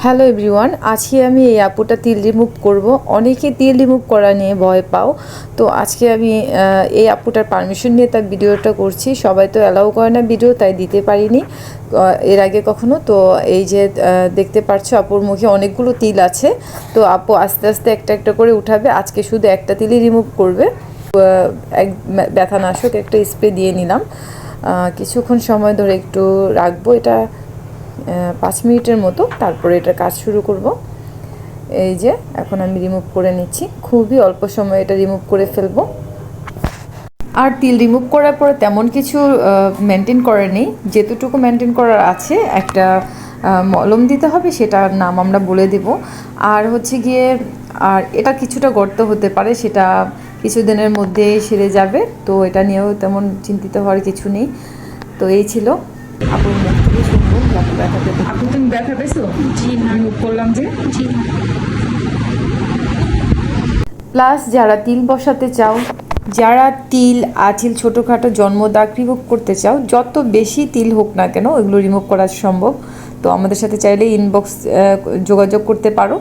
Hello everyone, আজকে আমি এই আপুটা তিল রিমুভ করব। অনেকে তিল রিমুভ করা নিয়ে ভয় পাও, তো আজকে আমি এই আপুটার পারমিশন নিয়ে তার ভিডিওটা করছি। সবাই তো অ্যালাউ করে না ভিডিও, তাই দিতে পারিনি এর আগে কখনো। তো এই যে দেখতে পাচ্ছ আপুর মুখে অনেকগুলো তিল আছে, তো আপু আস্তে আস্তে একটা একটা করে উঠাবে। আজকে শুধু একটা তিলই রিমুভ করবে। এক ব্যথানাশক একটা স্প্রে দিয়ে নিলাম, কিছুক্ষণ সময় ধরে একটু রাখবো এটা 5 মিনিটের মতো, তারপরে এটা কাজ শুরু করব। এই যে এখন আমি রিমুভ করে নিচ্ছি, খুবই অল্প সময় এটা রিমুভ করে ফেলবো। আর তিল রিমুভ করার পরে তেমন কিছু মেনটেন করার নেই, যেতটুকু মেনটেন করার আছে একটা মলম দিতে হবে, সেটার নাম আমরা বলে দেব। আর হচ্ছে গিয়ে আর এটা কিছুটা গর্ত হতে পারে, সেটা কিছুদিনের মধ্যেই সেরে যাবে, তো এটা নিয়েও তেমন চিন্তিত হওয়ার কিছু নেই। তো এই ছিল আপুর মুখ থেকে শুনবো ব্যথা পেতে। আপু তুমি ব্যথা পেয়েছো? জি না। রিমুভ করলাম যে। জি না। প্লাস যারা তিল বসাতে চাও, যারা তিল আঁচিল ছোটোখাটো জন্মদাগ রিমুভ করতে চাও, যত বেশি তিল হোক না কেন ওইগুলো রিমুভ করা সম্ভব। তো আমাদের সাথে চাইলে ইনবক্স যোগাযোগ করতে পারো।